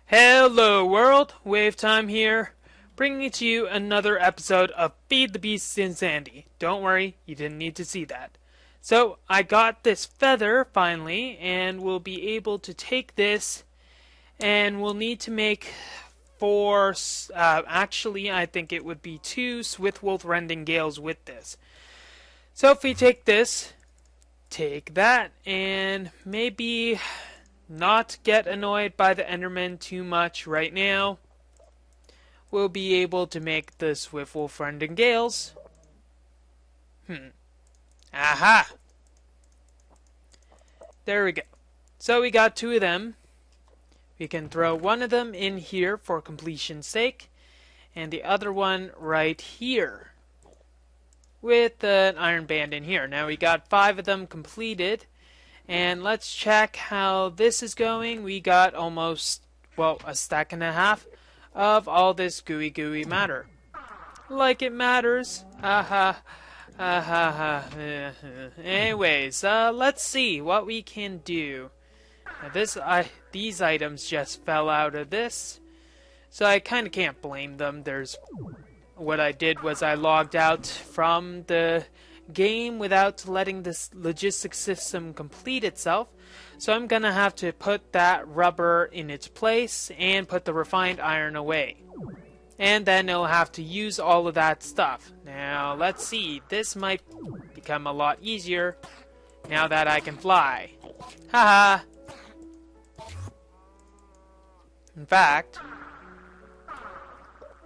Hello world, Wave Time here, bringing to you another episode of Feed the Beasts in Sandy. Don't worry, you didn't need to see that. So, I got this feather finally, and we'll be able to take this, and we'll need to make four, actually I think it would be two Swithwolf Rending Gales with this. So if we take this, take that, and maybe not get annoyed by the Enderman too much right now, we'll be able to make the Swithwolf Rending Gales. Aha! There we go. So we got two of them. We can throw one of them in here for completion's sake, and the other one right here with an iron band in here. Now we got 5 of them completed, and let's check how this is going. We got almost, well, a stack and a half of all this gooey matter. Like it matters. Aha. Anyways, let's see what we can do. Now these items just fell out of this, so I kind of can't blame them. What I did was I logged out from the game without letting this logistics system complete itself, so I'm gonna have to put that rubber in its place and put the refined iron away, and then it'll have to use all of that stuff. Now let's see, this might become a lot easier now that I can fly. Haha. In fact,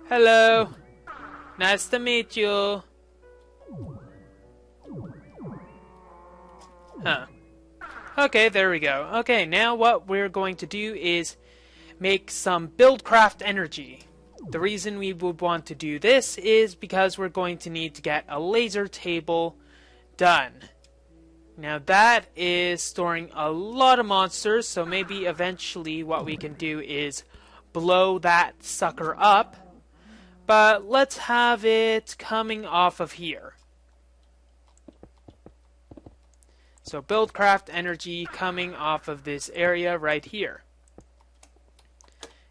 hello, nice to meet you. Okay, there we go. Okay, now what we're going to do is make some buildcraft energy. The reason we would want to do this is because we're going to need to get a laser table done. Now that is storing a lot of monsters, so maybe eventually what we can do is blow that sucker up. But let's have it coming off of here. So buildcraft energy coming off of this area right here.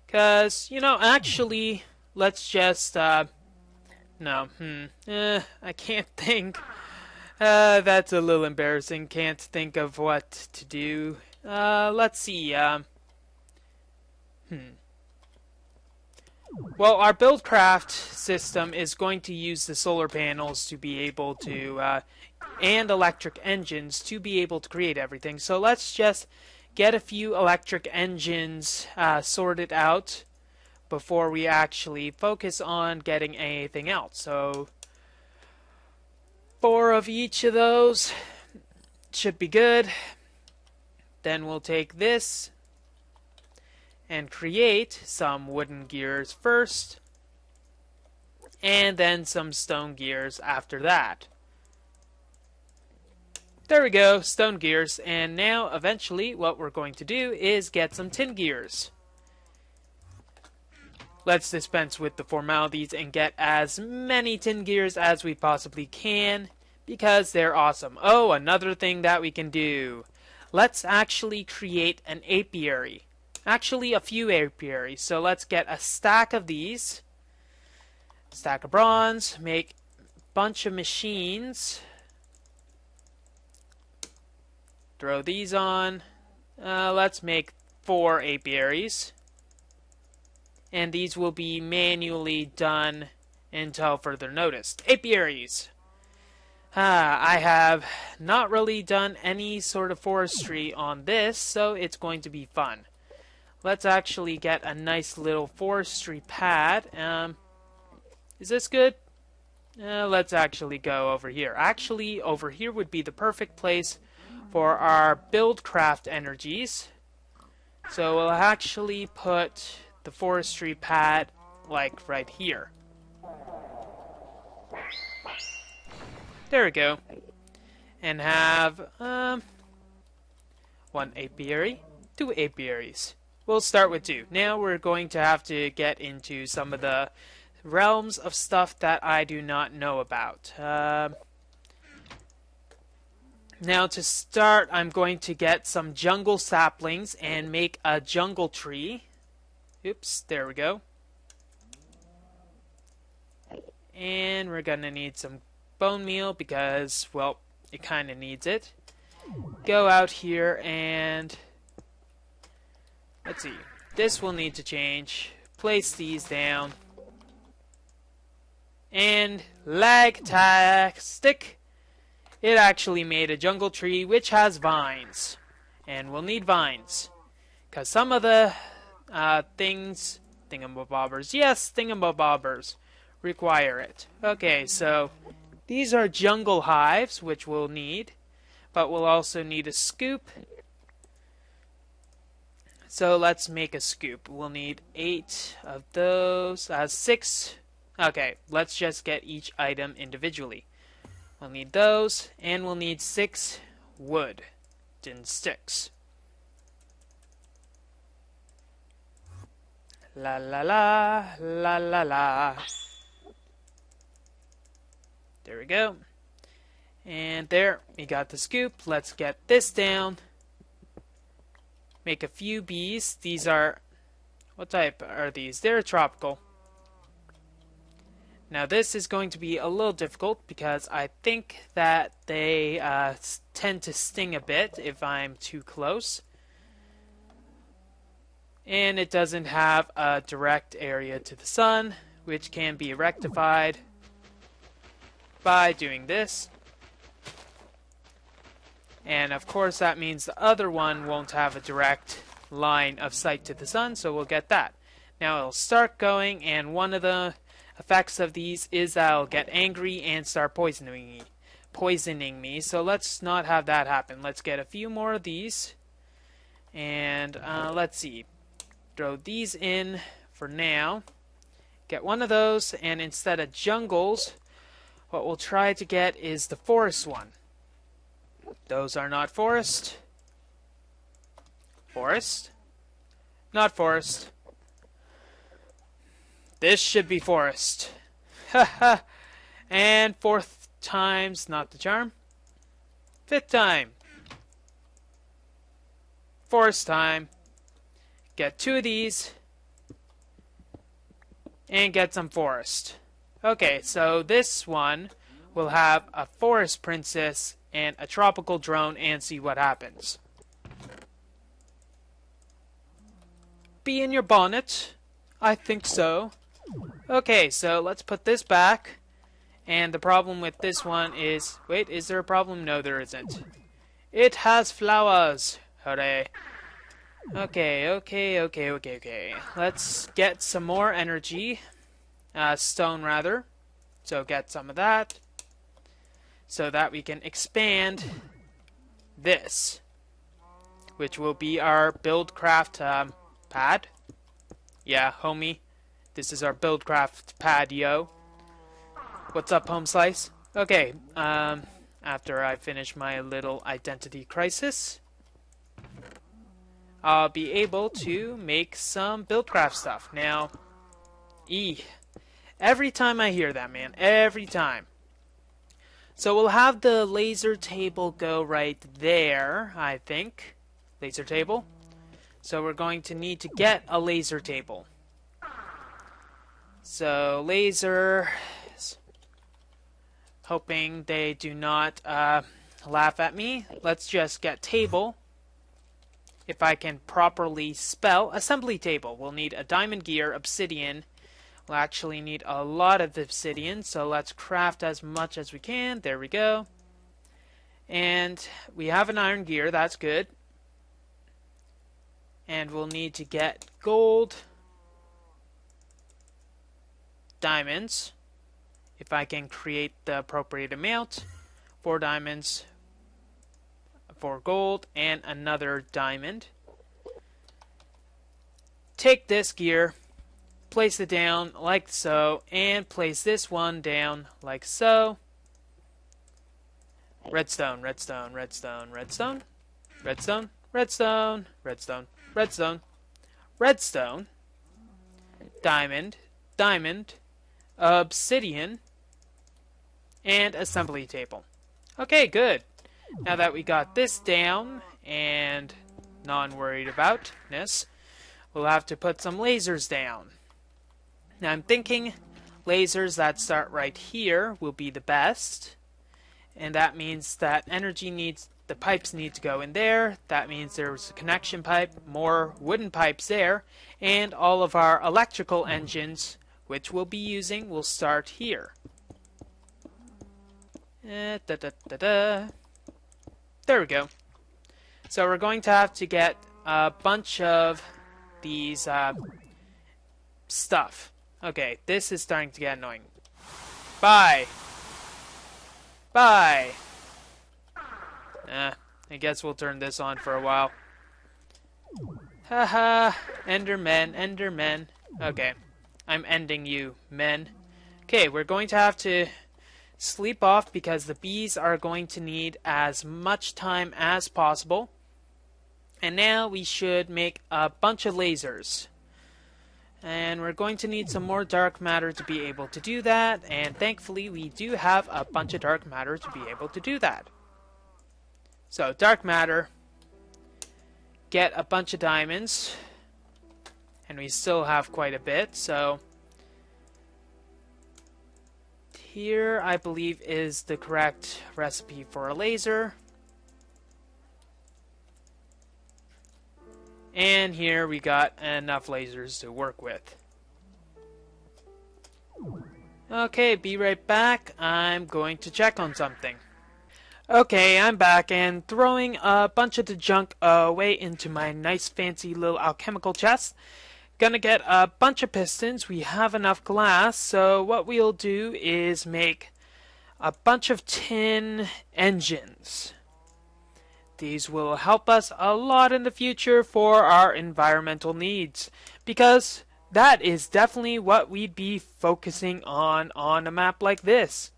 Because, actually, let's just, I can't think. That's a little embarrassing. Can't think of what to do. Let's see, Well, our buildcraft system is going to use the solar panels to be able to, and electric engines to be able to create everything. So let's just get a few electric engines sorted out before we actually focus on getting anything else. So 4 of each of those should be good. Then we'll take this and create some wooden gears first, and then some stone gears after that. There we go, stone gears, and now eventually what we're going to do is get some tin gears. Let's dispense with the formalities and get as many tin gears as we possibly can, because they're awesome. Oh, another thing that we can do. Let's actually create an apiary. Actually, a few apiaries. So let's get a stack of these. Stack of bronze. Make a bunch of machines. Throw these on. Let's make 4 apiaries. And these will be manually done until further notice. Apiaries! I have not really done any sort of forestry on this, so it's going to be fun. Let's actually get a nice little forestry pad. Is this good? Let's actually go over here. Actually, over here would be the perfect place for our buildcraft energies. So we'll actually put the forestry pad like right here. There we go. And have 1 apiary, 2 apiaries. We'll start with 2. Now we're going to have to get into some of the realms of stuff that I do not know about. Now to start, I'm going to get some jungle saplings and make a jungle tree. Oops, there we go. And we're gonna need some bone meal because, well, it kinda needs it. Go out here and let's see. This will need to change. Place these down. And lagtastic. It actually made a jungle tree which has vines. And we'll need vines. Because some of the thingamabobbers, yes, thingamabobbers, require it. Okay, so these are jungle hives, which we'll need. But we'll also need a scoop. So let's make a scoop. We'll need 8 of those. 6. Okay, let's just get each item individually. We'll need those, and we'll need 6 wood and sticks. La la la, la la la. There we go. And there, we got the scoop. Let's get this down. Make a few bees. These are... what type are these? They're tropical. Now this is going to be a little difficult because I think that they tend to sting a bit if I'm too close. And it doesn't have a direct area to the sun, which can be rectified by doing this. And of course that means the other one won't have a direct line of sight to the sun, so we'll get that. Now it'll start going, and one of the effects of these is that I'll get angry and start poisoning me. So let's not have that happen. Let's get a few more of these. And let's see. Throw these in for now. Get one of those, and instead of jungles, what we'll try to get is the forest one. Those are not forest. Forest? Not forest. This should be forest. Haha. And 4th time's not the charm. 5th time. Forest time. Get 2 of these. And get some forest. Okay, so this one will have a forest princess and a tropical drone, and see what happens. Bee in your bonnet? I think so. Okay, so let's put this back. And the problem with this one is... wait, is there a problem? No, there isn't. It has flowers. Hooray. Okay. Let's get some more energy. Stone, rather. So get some of that. So that we can expand this, which will be our buildcraft pad. Yeah, homie, this is our buildcraft pad, yo. What's up, home slice? Okay, after I finish my little identity crisis, I'll be able to make some buildcraft stuff. Now, every time I hear that, man, every time. So we'll have the laser table go right there, I think. Laser table. So we're going to need to get a laser table. So laser... hoping they do not laugh at me. Let's just get table. If I can properly spell. Assembly table. We'll need a diamond gear, obsidian. We'll actually need a lot of obsidian, so let's craft as much as we can. There we go. And we have an iron gear, that's good. And we'll need to get gold, diamonds, if I can create the appropriate amount. 4 diamonds, 4 gold, and another diamond. Take this gear. Place it down like so, and place this one down like so. Redstone, redstone, redstone, redstone, redstone, redstone, redstone, redstone, redstone, diamond, diamond, obsidian, and assembly table. Okay, good. Now that we got this down and non-worried aboutness, we'll have to put some lasers down. Now I'm thinking lasers that start right here will be the best. And that means that the pipes need to go in there. That means there's a connection pipe, more wooden pipes there, and all of our electrical engines, which we'll be using, will start here. There we go. So we're going to have to get a bunch of these stuff. Okay, this is starting to get annoying. Bye! Bye! I guess we'll turn this on for a while. Haha, Endermen, Endermen. Okay, I'm ending you, men. Okay, we're going to have to sleep off because the bees are going to need as much time as possible. And now we should make a bunch of lasers. And we're going to need some more dark matter to be able to do that. And thankfully we do have a bunch of dark matter to be able to do that. So dark matter, get a bunch of diamonds. And we still have quite a bit. So here I believe is the correct recipe for a laser. And here we got enough lasers to work with. Okay, be right back. I'm going to check on something. Okay, I'm back and throwing a bunch of the junk away into my nice fancy little alchemical chest. Gonna get a bunch of pistons. We have enough glass, so what we'll do is make a bunch of tin engines. These will help us a lot in the future for our environmental needs, because that is definitely what we'd be focusing on a map like this.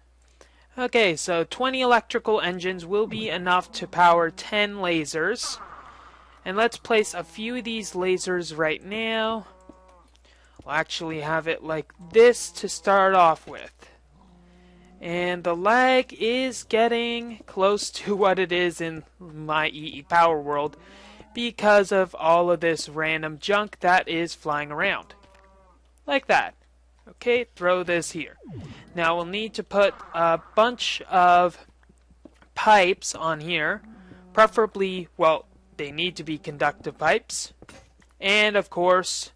Okay, so 20 electrical engines will be enough to power 10 lasers. And let's place a few of these lasers right now. We'll actually have it like this to start off with. And the lag is getting close to what it is in my EE Power World because of all of this random junk that is flying around. Like that. Okay, throw this here. Now we'll need to put a bunch of pipes on here. Preferably, well, they need to be conductive pipes. And of course,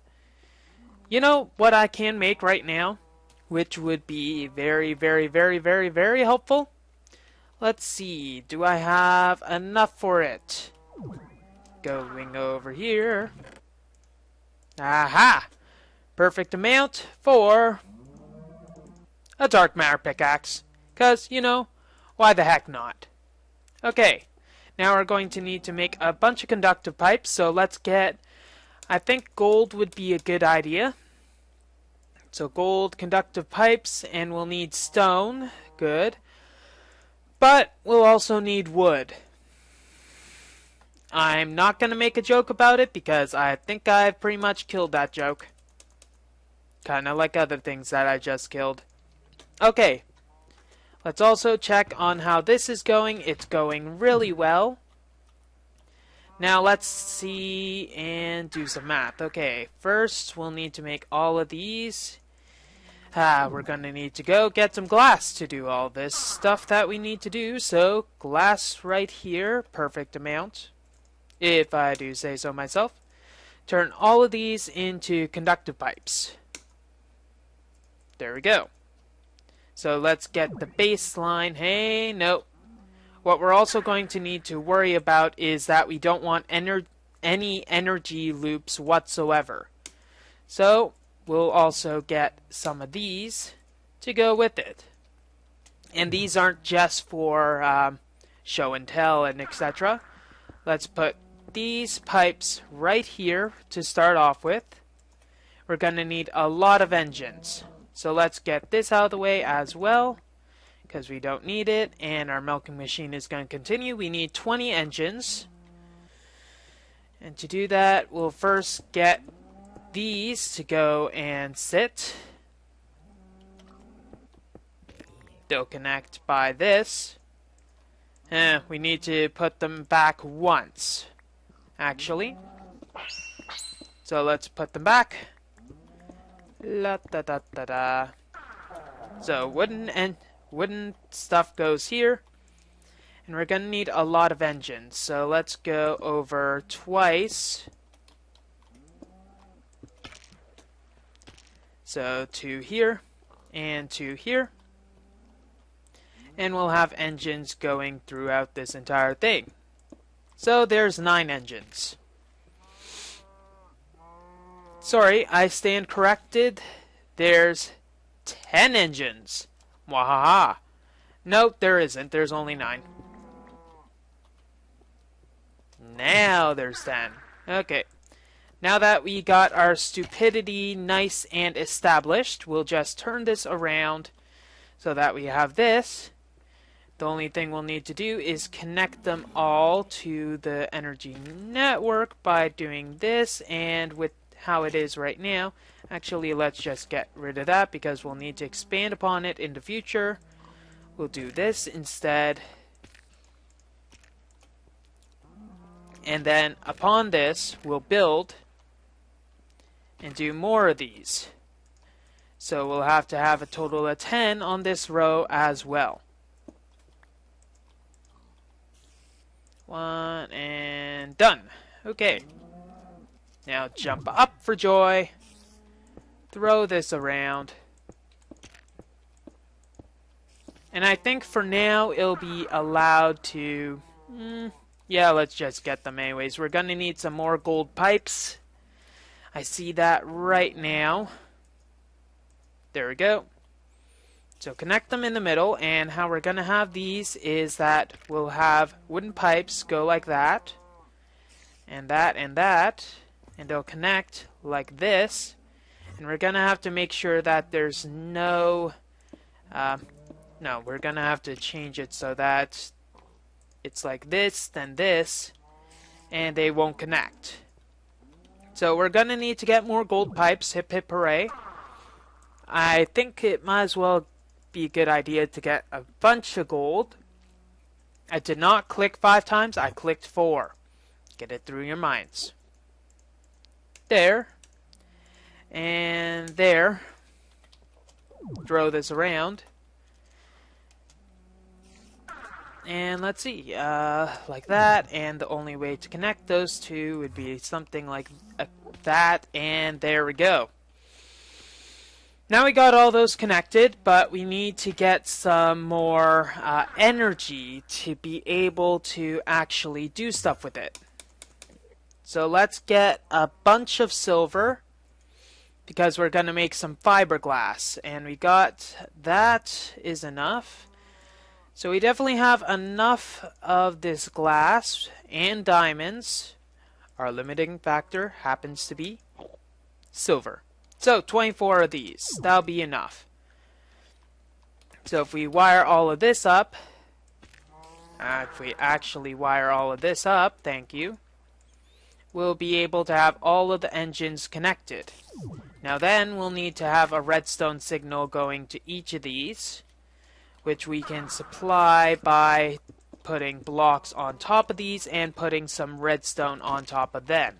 you know what I can make right now? Which would be very, very, very, very, very helpful. Let's see. Do I have enough for it? Going over here. Aha! Perfect amount for a dark matter pickaxe. Because, you know, why the heck not? Okay. Now we're going to need to make a bunch of conductive pipes. So let's get... I think gold would be a good idea. So gold, conductive pipes, and we'll need stone. Good. But we'll also need wood. I'm not going to make a joke about it because I think I've pretty much killed that joke. Kind of like other things that I just killed. Okay. Let's also check on how this is going. It's going really well. Now let's see and do some math. Okay, first we'll need to make all of these. We're going to need to go get some glass to do all this stuff that we need to do. So, glass right here, perfect amount, if I do say so myself. Turn all of these into conductive pipes. There we go. So, let's get the baseline. Hey, no. What we're also going to need to worry about is that we don't want any energy loops whatsoever. So, we'll also get some of these to go with it. And these aren't just for show and tell and etc. Let's put these pipes right here to start off with. We're going to need a lot of engines. So let's get this out of the way as well, because we don't need it, and our milking machine is going to continue. We need 20 engines. And to do that, we'll first get these to go and sit. They'll connect by this. We need to put them back once, actually. So let's put them back. La da da da da. So wooden stuff goes here. And we're going to need a lot of engines. So let's go over twice. So 2 here and 2 here. And we'll have engines going throughout this entire thing. So there's 9 engines. Sorry, I stand corrected. There's 10 engines. Wahaha. Nope, there isn't. There's only 9. Now there's 10. Okay. Now that we got our stupidity nice and established, we'll just turn this around so that we have this. The only thing we'll need to do is connect them all to the energy network by doing this, and with how it is right now, actually let's just get rid of that because we'll need to expand upon it in the future. We'll do this instead. And then upon this, we'll build and do more of these. So we'll have to have a total of 10 on this row as well. 1 and done. Okay. Now jump up for joy. Throw this around. And I think for now it'll be allowed to... yeah, let's just get them anyways. We're going to need some more gold pipes. I see that right now. There we go. So connect them in the middle, and how we're going to have these is that we'll have wooden pipes go like that, and that, and that, and they'll connect like this. And we're going to have to make sure that there's no... no, we're going to have to change it so that it's like this, then this, and they won't connect. So we're going to need to get more gold pipes. Hip hip hooray. I think it might as well be a good idea to get a bunch of gold. I did not click 5 times, I clicked 4. Get it through your minds. There. And there. Throw this around. And let's see, like that, and the only way to connect those two would be something like that, and there we go. Now we got all those connected, but we need to get some more energy to be able to actually do stuff with it. So let's get a bunch of silver, because we're going to make some fiberglass, and we got that is enough. So we definitely have enough of this glass and diamonds. Our limiting factor happens to be silver. So 24 of these. That'll be enough. So if we wire all of this up, if we actually wire all of this up, thank you, we'll be able to have all of the engines connected. Now then, we'll need to have a redstone signal going to each of these, which we can supply by putting blocks on top of these and putting some redstone on top of them.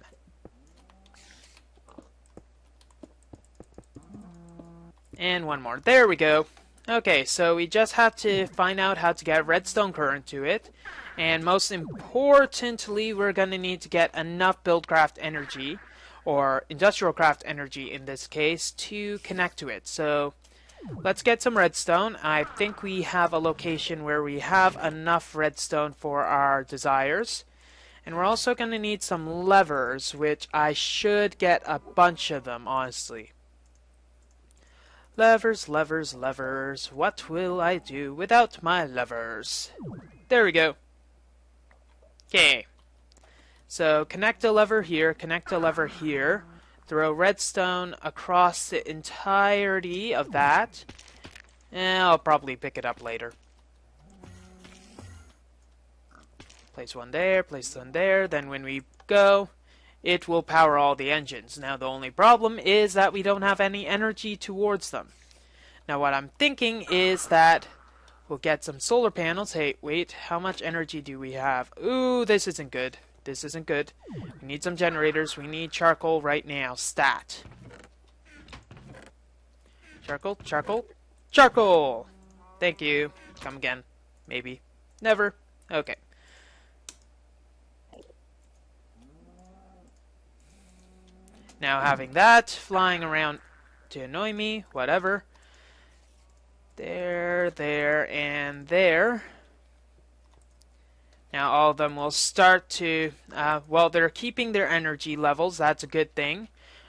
And one more. There we go. Okay, so we just have to find out how to get redstone current to it. And most importantly, we're going to need to get enough buildcraft energy, or industrial craft energy in this case, to connect to it. So let's get some redstone. I think we have a location where we have enough redstone for our desires. And we're also going to need some levers, which I should get a bunch of them, honestly. Levers, levers, levers. What will I do without my levers? There we go. Okay. So connect a lever here, connect a lever here. Throw redstone across the entirety of that. And I'll probably pick it up later. Place one there, place one there. Then when we go, it will power all the engines. Now the only problem is that we don't have any energy towards them. Now what I'm thinking is that we'll get some solar panels. Hey, wait, how much energy do we have? Ooh, this isn't good. This isn't good. We need some generators. We need charcoal right now. Stat. Charcoal, charcoal, charcoal! Thank you. Come again. Maybe. Never. Okay. Now having that flying around to annoy me, whatever. There, there, and there. Now all of them will start to, well, they're keeping their energy levels. That's a good thing.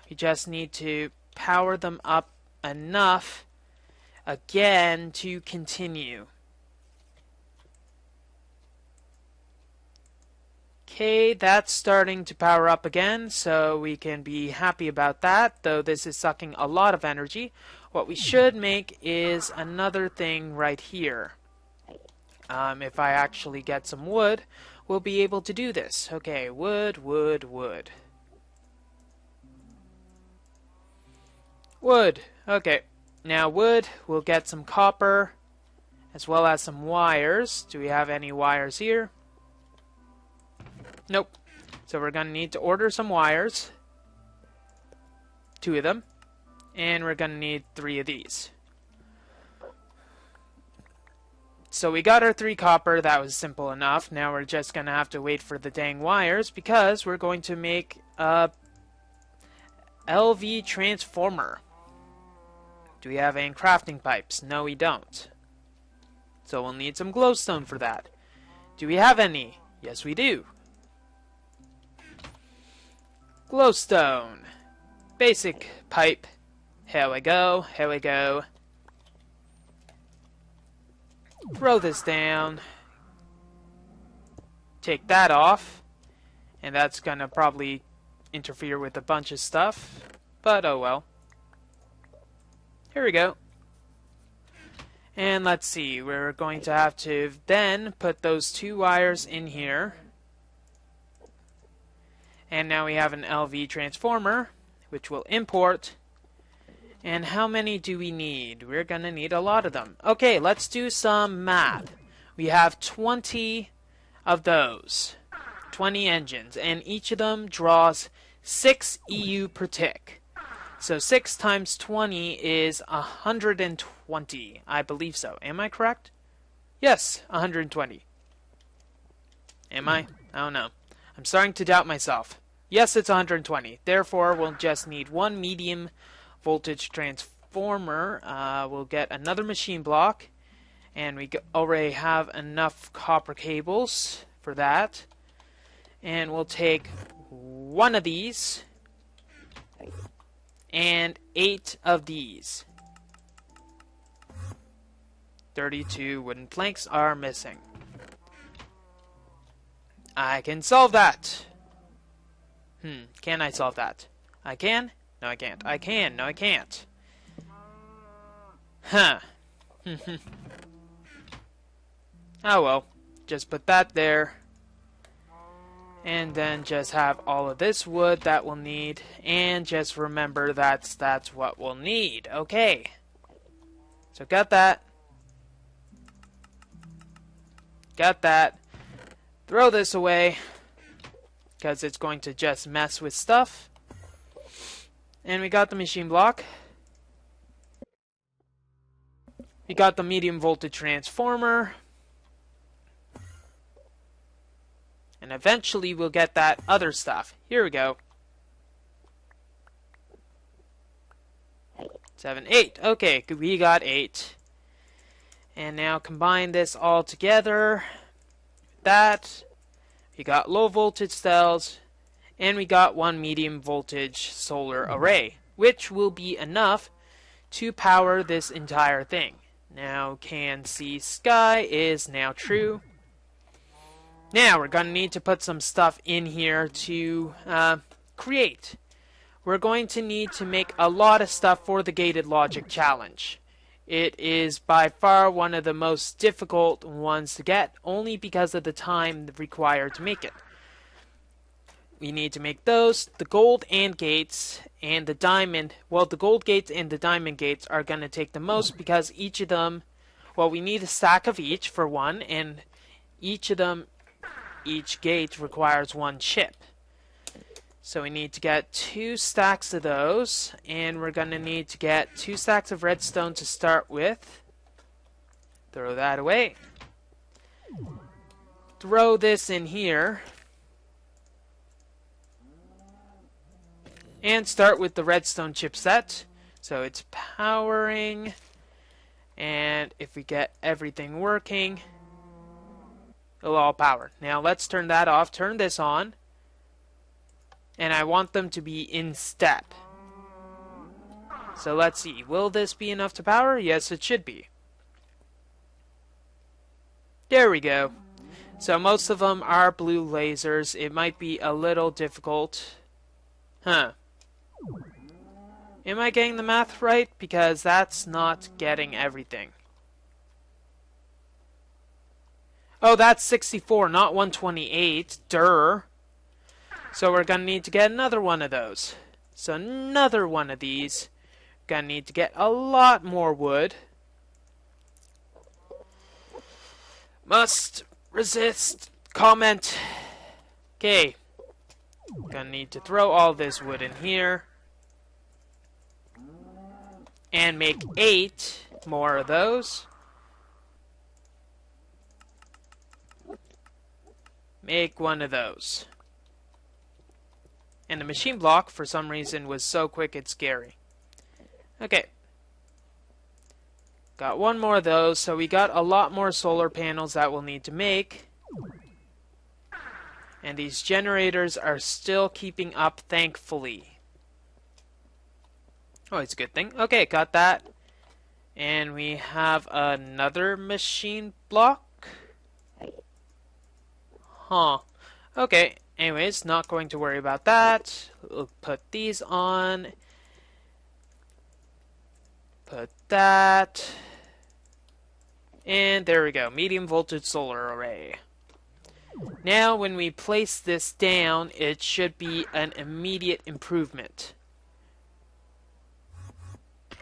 We just need to power them up enough again to continue. Okay, that's starting to power up again, so we can be happy about that, though this is sucking a lot of energy. What we should make is another thing right here. If I actually get some wood, we'll be able to do this. Okay, wood, wood, wood. Wood. Okay, now wood, we'll get some copper, as well as some wires. Do we have any wires here? Nope. So we're going to need to order some wires. 2 of them. And we're going to need 3 of these. So we got our 3 copper. That was simple enough. Now we're just going to have to wait for the dang wires because we're going to make a LV transformer. Do we have any crafting pipes? No, we don't. So we'll need some glowstone for that. Do we have any? Yes, we do. Glowstone. Basic pipe. Here we go. Here we go. Throw this down. Take that off. And that's gonna probably interfere with a bunch of stuff. But oh well. Here we go. And let's see. We're going to have to then put those 2 wires in here. And now we have an LV transformer, which will import. And how many do we need? We're going to need a lot of them. Okay, let's do some math. We have 20 of those. 20 engines. And each of them draws 6 EU per tick. So 6 times 20 is 120. I believe so. Am I correct? Yes, 120. Am I? I don't know. I'm starting to doubt myself. Yes, it's 120. Therefore, we'll just need 1 medium voltage transformer. We'll get another machine block. And we already have enough copper cables for that. And we'll take 1 of these. And 8 of these. 32 wooden planks are missing. I can solve that. Can I solve that? I can? No, I can't. I can. No, I can't. Huh. Oh well. Just put that there. And then just have all of this wood that we'll need. And just remember that's what we'll need. Okay. So got that. Got that. Throw this away. Because it's going to just mess with stuff. And we got the machine block. We got the medium voltage transformer. And eventually we'll get that other stuff. Here we go. 7, 8. Okay, we got 8. And now combine this all together. That. We got low voltage cells. And we got 1 medium voltage solar array. Which will be enough to power this entire thing. Now can see sky is now true. Now we're going to need to put some stuff in here to create. We're going to need to make a lot of stuff for the gated logic challenge. It is by far one of the most difficult ones to get, only because of the time required to make it. We need to make those, the gold and gates, and the diamond. Well, the gold gates and the diamond gates are going to take the most because each of them, well, we need a stack of each for one, and each of them, each gate requires 1 chip. So we need to get 2 stacks of those, and we're going to need to get 2 stacks of redstone to start with. Throw that away. Throw this in here. And start with the redstone chipset. So it's powering. And if we get everything working, it'll all power. Now let's turn that off. Turn this on. And I want them to be in step. So let's see. Will this be enough to power? Yes, it should be. There we go. So most of them are blue lasers. It might be a little difficult. Huh. Am I getting the math right? Because that's not getting everything. Oh, that's 64, not 128. Durr. So we're going to need to get another one of those. So another one of these. Going to need to get a lot more wood. Must resist comment. Okay. Gonna need to throw all this wood in here. And make 8 more of those. Make 1 of those. And the machine block, for some reason, was so quick it's scary. Okay. Got 1 more of those, so we got a lot more solar panels that we'll need to make. And these generators are still keeping up, thankfully. Oh, it's a good thing. Okay, got that. And we have another machine block. Huh. Okay, anyways, not going to worry about that. We'll put these on. Put that. And there we go. Medium voltage solar array. Now, when we place this down, it should be an immediate improvement.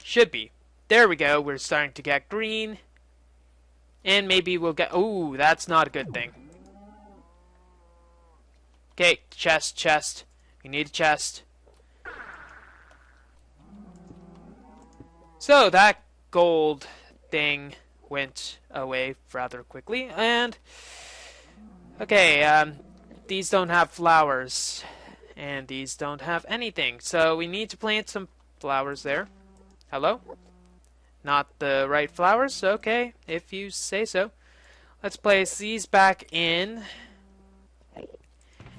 Should be. There we go. We're starting to get green. And maybe we'll get... Ooh, that's not a good thing. Okay, chest. We need a chest. So, that gold thing went away rather quickly. And... okay, these don't have flowers. And these don't have anything. So, we need to plant some flowers there. Hello? Not the right flowers? Okay, if you say so. Let's place these back in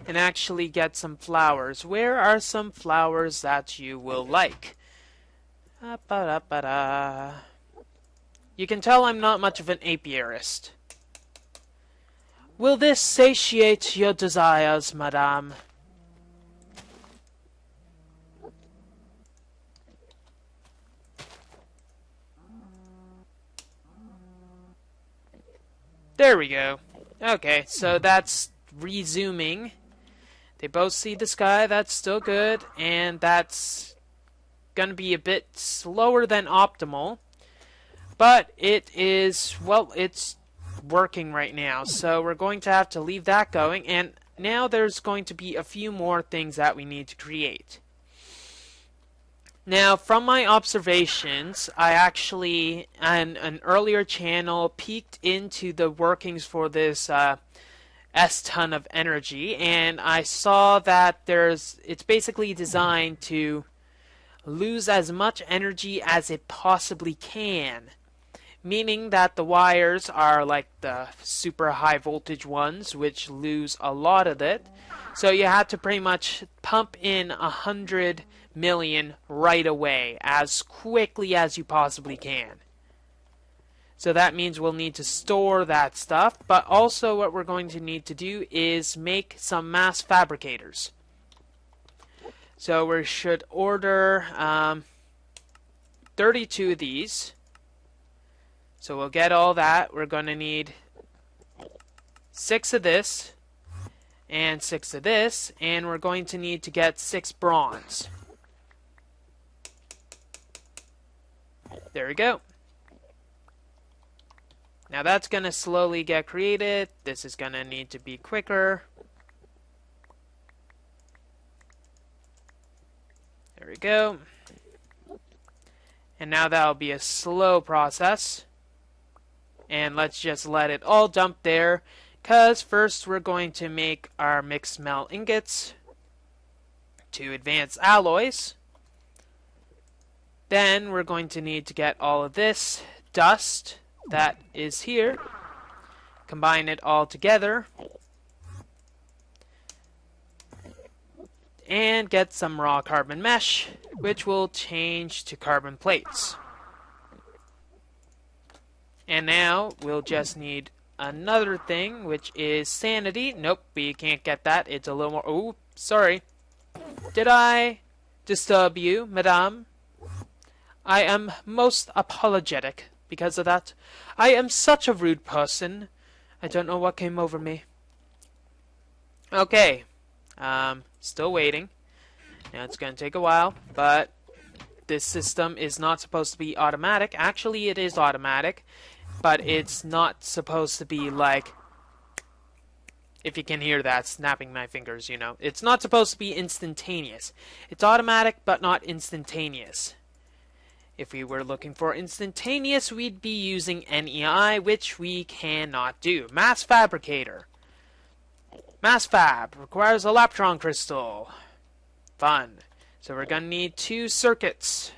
and actually get some flowers. Where are some flowers that you will like? You can tell I'm not much of an apiarist. Will this satiate your desires, madame? There we go. Okay, so that's resuming. They both see the sky, that's still good, and that's gonna be a bit slower than optimal. But it is, well, it's working right now, so we're going to have to leave that going, and now there's going to be a few more things that we need to create. Now, from my observations, I actually, on an earlier channel, peeked into the workings for this S-ton of energy, and I saw that it's basically designed to lose as much energy as it possibly can. Meaning that the wires are like the super high voltage ones, which lose a lot of it. So you have to pretty much pump in 100 million right away, as quickly as you possibly can. So that means we'll need to store that stuff, but also what we're going to need to do is make some mass fabricators. So we should order 32 of these. So we'll get all that. We're going to need 6 of this and 6 of this, and we're going to need to get 6 bronze. There we go. Now that's going to slowly get created. This is going to need to be quicker. There we go. And now that'll be a slow process. And let's just let it all dump there. Because first we're going to make our mixed metal ingots to advance alloys. Then we're going to need to get all of this dust that is here. Combine it all together. And get some raw carbon mesh, which will change to carbon plates. And now we'll just need another thing, which is sanity. Nope, we can't get that. It's a little more... Oh, sorry. Did I disturb you, madame? I am most apologetic because of that. I am such a rude person. I don't know what came over me. Okay. Still waiting. Now it's going to take a while, but this system is not supposed to be automatic. Actually, it is automatic, but it's not supposed to be like... If you can hear that, snapping my fingers, you know. It's not supposed to be instantaneous. It's automatic, but not instantaneous. If we were looking for instantaneous, we'd be using NEI, which we cannot do. Mass Fabricator. Mass Fab requires a Laptron crystal. Fun. So we're going to need 2 circuits.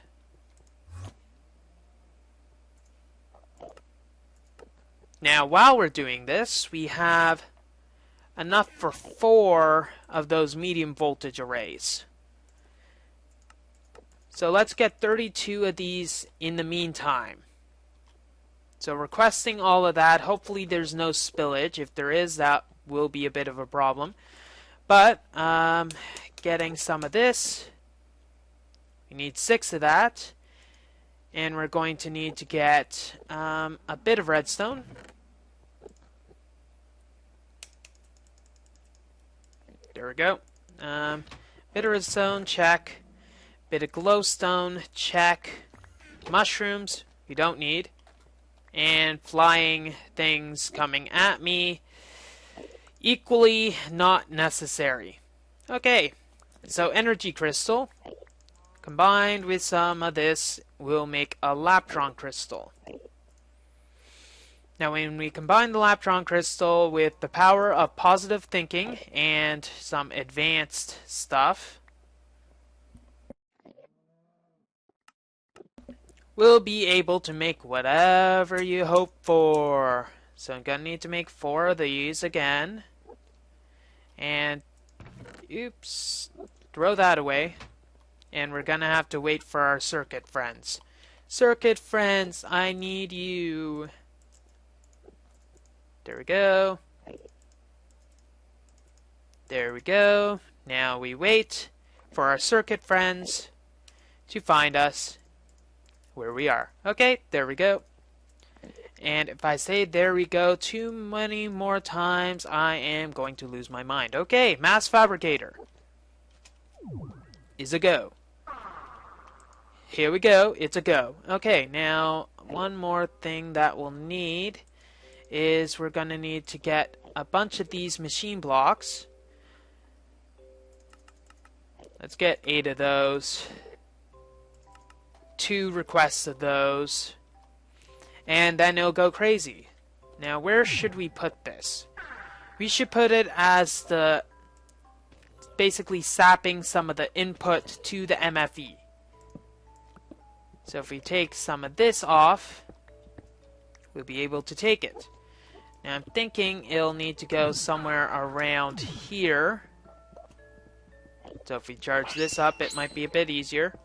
Now, while we're doing this, we have enough for 4 of those medium voltage arrays. So let's get 32 of these in the meantime. So requesting all of that. Hopefully there's no spillage. If there is, that will be a bit of a problem. But getting some of this. We need 6 of that. And we're going to need to get a bit of redstone. There we go. Bit of redstone, check. Bit of glowstone, check. Mushrooms, we don't need. And flying things coming at me, equally not necessary. Okay, so energy crystal combined with some of this will make a Laptron crystal. Now when we combine the Laptron crystal with the power of positive thinking and some advanced stuff, we'll be able to make whatever you hope for. So I'm going to need to make 4 of these again. And, oops, throw that away. And we're going to have to wait for our circuit friends. Circuit friends, I need you. There we go. There we go. Now we wait for our circuit friends to find us where we are. Okay, there we go. And if I say there we go too many more times, I am going to lose my mind. Okay, Mass Fabricator is a go. Here we go, it's a go. Okay, now one more thing that we'll need is we're going to need to get a bunch of these machine blocks. Let's get 8 of those. 2 requests of those. And then it'll go crazy. Now, where should we put this? We should put it as the... basically sapping some of the input to the MFE. So if we take some of this off, we'll be able to take it. Now I'm thinking it'll need to go somewhere around here. So if we charge this up, it might be a bit easier.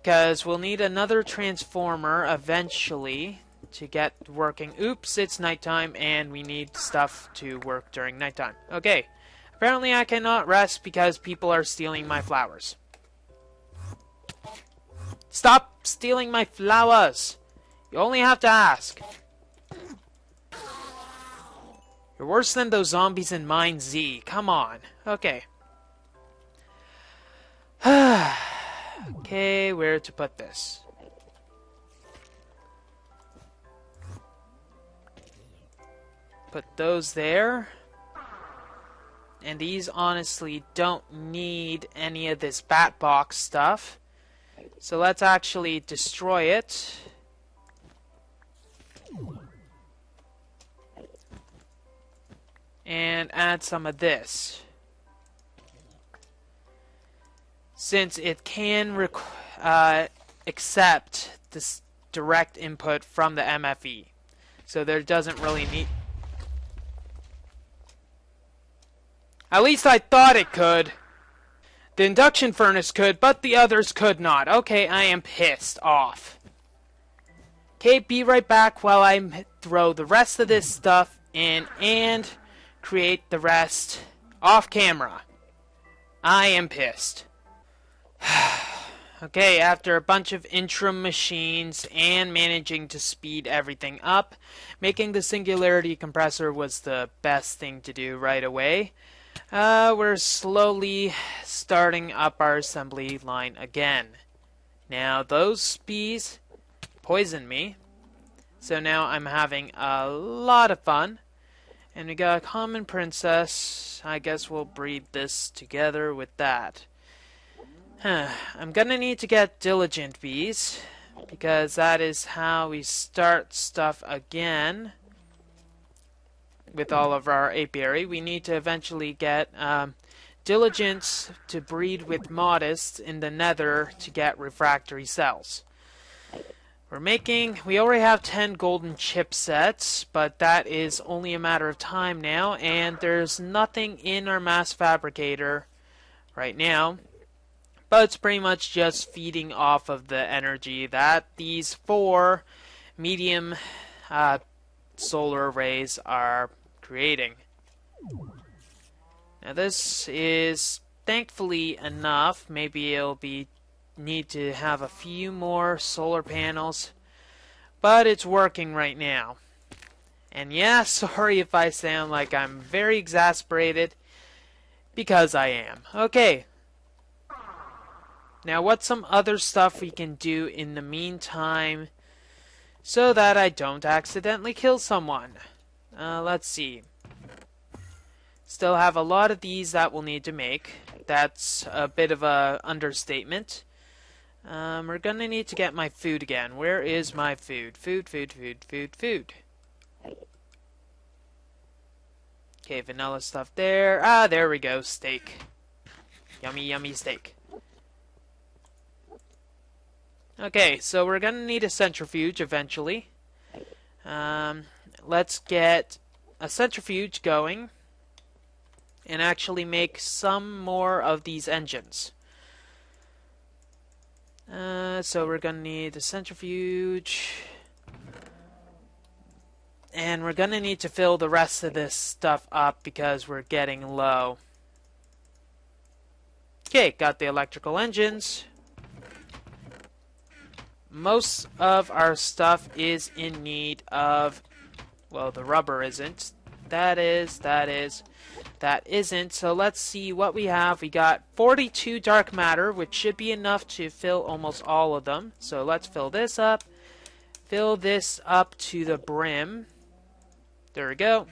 Because we'll need another transformer eventually to get working. Oops, it's nighttime and we need stuff to work during nighttime. Okay, apparently I cannot rest because people are stealing my flowers. Stop stealing my flowers! You only have to ask. You're worse than those zombies in Mine Z. Come on. Okay. Okay, where to put this? Put those there. And these honestly don't need any of this bat box stuff. So let's actually destroy it. And add some of this. Since it can accept this direct input from the MFE. So there doesn't really need... At least I thought it could. The induction furnace could, but the others could not. Okay, I am pissed off. Okay, be right back while I throw the rest of this stuff in and create the rest off camera. I am pissed. Okay, after a bunch of interim machines and managing to speed everything up, making the singularity compressor was the best thing to do right away. We're slowly starting up our assembly line again. Now, those bees poisoned me, so now I'm having a lot of fun. And we got a common princess. I guess we'll breed this together with that. I'm gonna need to get diligent bees, because that is how we start stuff again. With all of our apiary, we need to eventually get diligence to breed with modest in the nether to get refractory cells. We already have 10 golden chipsets, but that is only a matter of time now, and there's nothing in our mass fabricator right now. But it's pretty much just feeding off of the energy that these 4 medium solar arrays are creating. Now this is thankfully enough. Maybe it'll need to have a few more solar panels, but it's working right now. And yeah, sorry if I sound like I'm very exasperated, because I am. Okay. Now, what's some other stuff we can do in the meantime so that I don't accidentally kill someone? Let's see. Still have a lot of these that we'll need to make. That's a bit of a understatement. We're gonna need to get my food again. Where is my food? Food. Okay, vanilla stuff there. Ah, there we go. Steak. Yummy steak. Okay, so we're gonna need a centrifuge eventually. Let's get a centrifuge going and actually make some more of these engines. So we're gonna need a centrifuge, and we're gonna need to fill the rest of this stuff up because we're getting low. Okay, got the electrical engines. Most of our stuff is in need of, well, the rubber isn't. That isn't. So let's see what we have. We got 42 dark matter, which should be enough to fill almost all of them. So let's fill this up. Fill this up to the brim. There we go.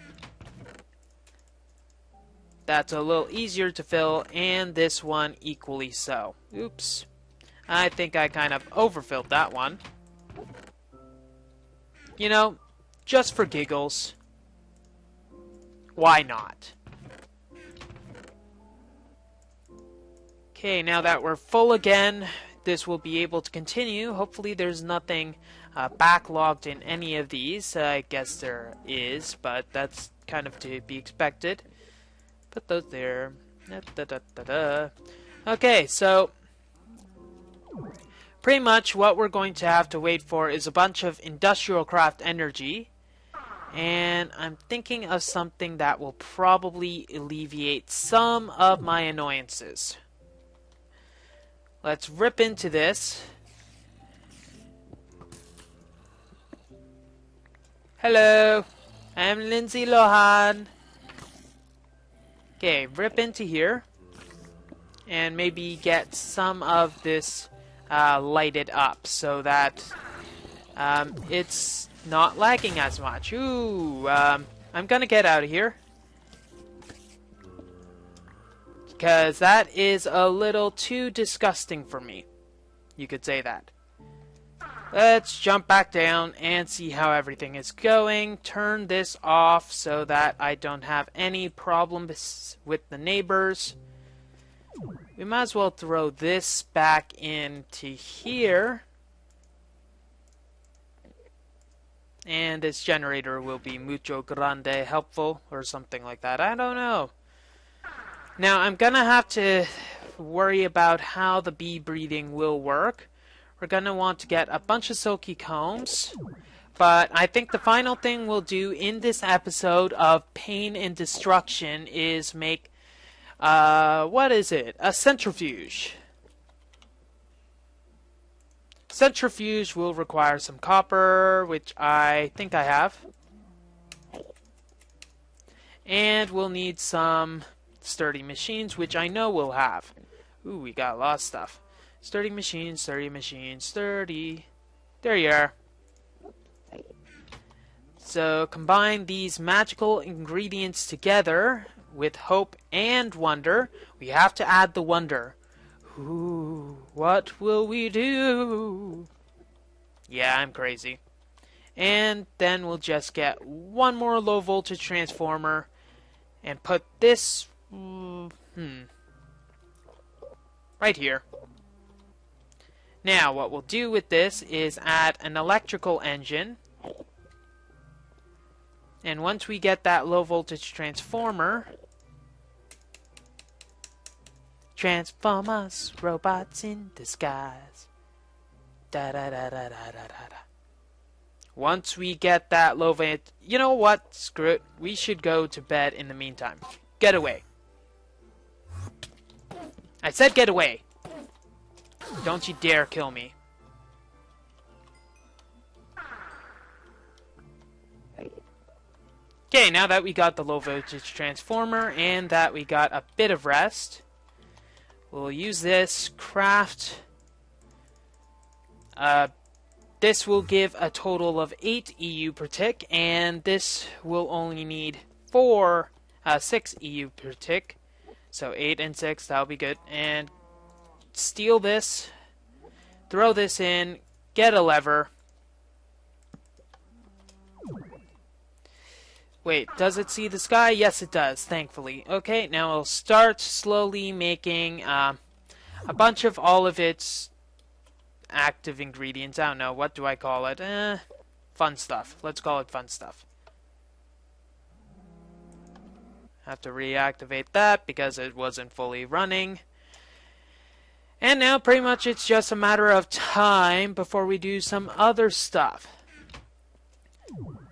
That's a little easier to fill, and this one equally so. Oops. I think I kind of overfilled that one. You know, just for giggles. Why not? Okay, now that we're full again, this will be able to continue. Hopefully there's nothing backlogged in any of these. I guess there is, but that's kind of to be expected. Put those there. Okay, so pretty much what we're going to have to wait for is a bunch of industrial craft energy. And I'm thinking of something that will probably alleviate some of my annoyances. Let's rip into this. Hello, I'm Lindsay Lohan. Okay, rip into here. And maybe get some of this lighted up so that it's not lagging as much. Ooh, I'm gonna get out of here. Because that is a little too disgusting for me. You could say that. Let's jump back down and see how everything is going. Turn this off so that I don't have any problems with the neighbors. We might as well throw this back into here. And this generator will be mucho grande helpful or something like that. I don't know. Now I'm gonna have to worry about how the bee breeding will work. We're going to want to get a bunch of silky combs. But I think the final thing we'll do in this episode of Pain and Destruction is make, what is it? A centrifuge. Centrifuge will require some copper, which I think I have. And we'll need some sturdy machines, which I know we'll have. Ooh, we got a lot of stuff. Sturdy machines, sturdy machines, sturdy. There you are. So combine these magical ingredients together with hope and wonder. We have to add the wonder. Ooh, what will we do? Yeah, I'm crazy. And then we'll just get one more low voltage transformer and put this right here. Now, what we'll do with this is add an electrical engine. And once we get that low voltage transformer, transform us, robots in disguise. Da da da da da da da. Once we get that low voltage, you know what? Screw it. We should go to bed in the meantime. Get away. I said get away. Don't you dare kill me. Okay, now that we got the low voltage transformer and that we got a bit of rest, we'll use this craft. This will give a total of 8 EU per tick, and this will only need 6 EU per tick. So 8 and 6, that'll be good. And steal this, throw this in, get a lever. Wait, does it see the sky? Yes, it does, thankfully. Okay, now I'll start slowly making a bunch of all of its active ingredients. I don't know, what do I call it? Fun stuff. Let's call it fun stuff. Have to reactivate that because it wasn't fully running. And now pretty much it's just a matter of time before we do some other stuff.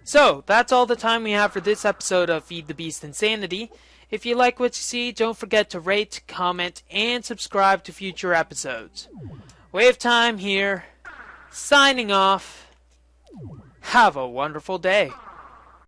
So, that's all the time we have for this episode of Feed the Beast Insanity. If you like what you see, don't forget to rate, comment, and subscribe to future episodes. Wave Time here, signing off. Have a wonderful day.